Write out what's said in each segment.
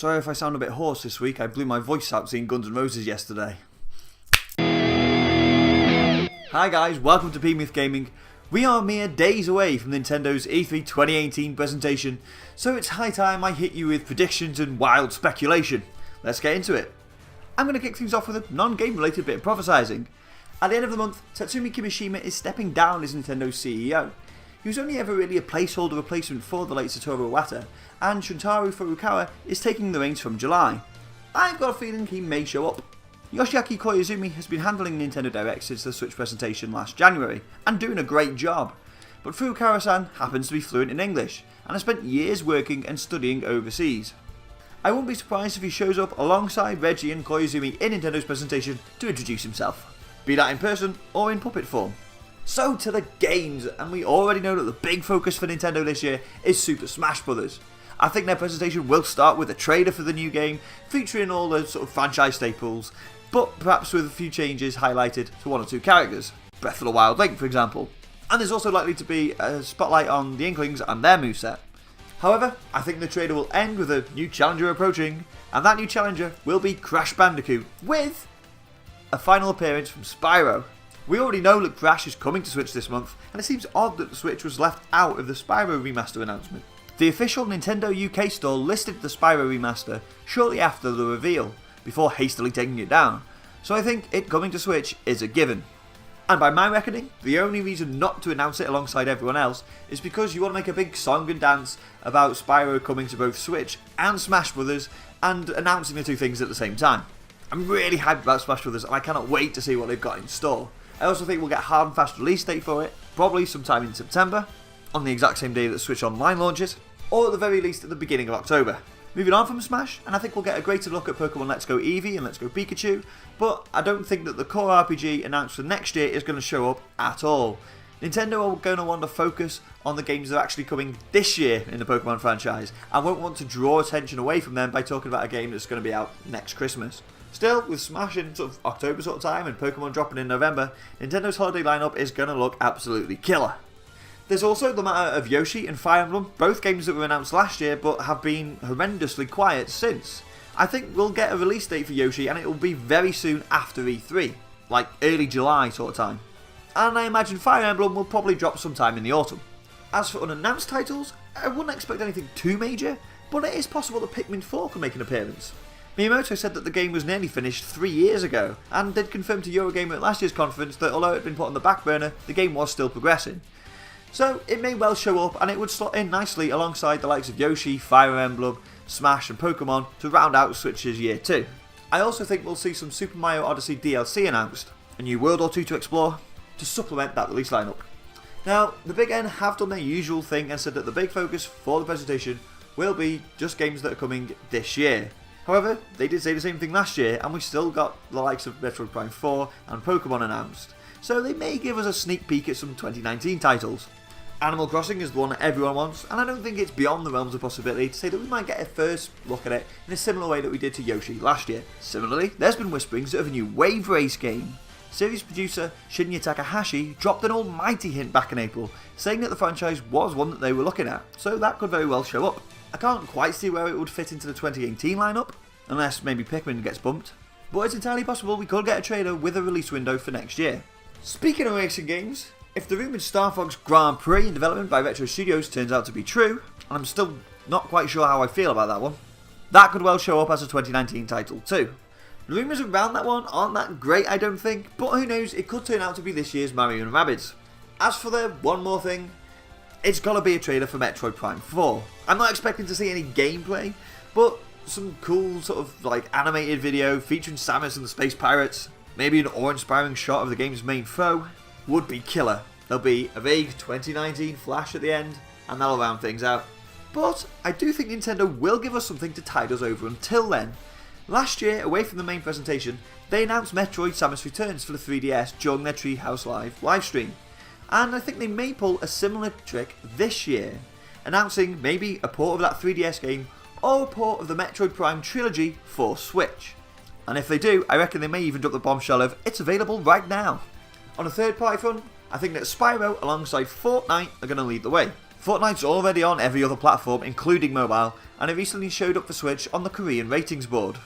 Sorry if I sound a bit hoarse this week, I blew my voice out seeing Guns N' Roses yesterday. Hi guys, welcome to PMyth Gaming. We are mere days away from Nintendo's E3 2018 presentation, so it's high time I hit you with predictions and wild speculation. Let's get into it. I'm going to kick things off with a non-game related bit of prophesizing. At the end of the month, Tatsumi Kimishima is stepping down as Nintendo's CEO. He was only ever really a placeholder replacement for the late Satoru Iwata, and Shuntaro Furukawa is taking the reins from July. I've got a feeling he may show up. Yoshiaki Koizumi has been handling Nintendo Direct since the Switch presentation last January, and doing a great job. But Furukawa-san happens to be fluent in English, and has spent years working and studying overseas. I won't be surprised if he shows up alongside Reggie and Koizumi in Nintendo's presentation to introduce himself, be that in person or in puppet form. So to the games, and we already know that the big focus for Nintendo this year is Super Smash Bros. I think their presentation will start with a trailer for the new game, featuring all the sort of franchise staples, but perhaps with a few changes highlighted to one or two characters. Breath of the Wild Link, for example. And there's also likely to be a spotlight on the Inklings and their moveset. However, I think the trailer will end with a new challenger approaching, and that new challenger will be Crash Bandicoot, with a final appearance from Spyro. We already know that Crash is coming to Switch this month, and it seems odd that the Switch was left out of the Spyro remaster announcement. The official Nintendo UK store listed the Spyro remaster shortly after the reveal, before hastily taking it down, so I think it coming to Switch is a given. And by my reckoning, the only reason not to announce it alongside everyone else is because you want to make a big song and dance about Spyro coming to both Switch and Smash Bros. And announcing the two things at the same time. I'm really hyped about Smash Bros. And I cannot wait to see what they've got in store. I also think we'll get a hard and fast release date for it, probably sometime in September, on the exact same day that Switch Online launches, or at the very least at the beginning of October. Moving on from Smash, and I think we'll get a greater look at Pokemon Let's Go Eevee and Let's Go Pikachu, but I don't think that the core RPG announced for next year is going to show up at all. Nintendo are going to want to focus on the games that are actually coming this year in the Pokemon franchise, and won't want to draw attention away from them by talking about a game that's going to be out next Christmas. Still, with Smash in sort of October sort of time and Pokemon dropping in November, Nintendo's holiday lineup is going to look absolutely killer. There's also the matter of Yoshi and Fire Emblem, both games that were announced last year but have been horrendously quiet since. I think we'll get a release date for Yoshi and it will be very soon after E3, like early July sort of time. And I imagine Fire Emblem will probably drop sometime in the autumn. As for unannounced titles, I wouldn't expect anything too major, but it is possible that Pikmin 4 could make an appearance. Miyamoto said that the game was nearly finished 3 years ago, and did confirm to Eurogamer at last year's conference that although it had been put on the back burner, the game was still progressing. So it may well show up, and it would slot in nicely alongside the likes of Yoshi, Fire Emblem, Smash and Pokemon to round out Switch's year 2. I also think we'll see some Super Mario Odyssey DLC announced, a new world or two to explore, to supplement that release lineup. Now, the Big N have done their usual thing and said that the big focus for the presentation will be just games that are coming this year. However, they did say the same thing last year, and we still got the likes of Metroid Prime 4 and Pokemon announced, so they may give us a sneak peek at some 2019 titles. Animal Crossing is the one that everyone wants, and I don't think it's beyond the realms of possibility to say that we might get a first look at it in a similar way that we did to Yoshi last year. Similarly, there's been whisperings of a new Wave Race game. Series producer Shinya Takahashi dropped an almighty hint back in April, saying that the franchise was one that they were looking at, so that could very well show up. I can't quite see where it would fit into the 2018 lineup, unless maybe Pikmin gets bumped, but it's entirely possible we could get a trailer with a release window for next year. Speaking of racing games, if the rumoured Star Fox Grand Prix in development by Retro Studios turns out to be true, and I'm still not quite sure how I feel about that one, that could well show up as a 2019 title too. The rumours around that one aren't that great, I don't think, but who knows, it could turn out to be this year's Mario & Rabbids. As for the one more thing, it's gotta be a trailer for Metroid Prime 4. I'm not expecting to see any gameplay, but some cool sort of like animated video featuring Samus and the Space Pirates, maybe an awe-inspiring shot of the game's main foe, would be killer. There'll be a vague 2019 flash at the end, and that'll round things out. But I do think Nintendo will give us something to tide us over until then. Last year, away from the main presentation, they announced Metroid Samus Returns for the 3DS during their Treehouse Live livestream. And I think they may pull a similar trick this year, announcing maybe a port of that 3DS game or a port of the Metroid Prime trilogy for Switch. And if they do, I reckon they may even drop the bombshell of it's available right now. On a third party front, I think that Spyro alongside Fortnite are going to lead the way. Fortnite's already on every other platform, including mobile, and it recently showed up for Switch on the Korean ratings board.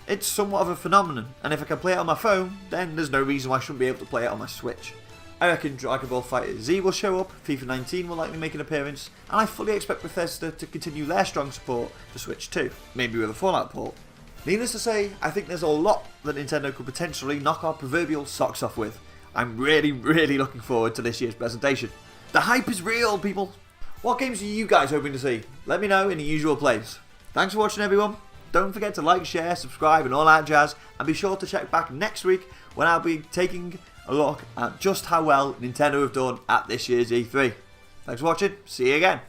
It's somewhat of a phenomenon, and if I can play it on my phone, then there's no reason why I shouldn't be able to play it on my Switch. I reckon Dragon Ball FighterZ will show up, FIFA 19 will likely make an appearance, and I fully expect Bethesda to continue their strong support for Switch too, maybe with a Fallout port. Needless to say, I think there's a lot that Nintendo could potentially knock our proverbial socks off with. I'm really looking forward to this year's presentation. The hype is real, people! What games are you guys hoping to see? Let me know in the usual place. Thanks for watching, everyone. Don't forget to like, share, subscribe and all that jazz, and be sure to check back next week when I'll be taking a look at just how well Nintendo have done at this year's E3. Thanks for watching, see you again.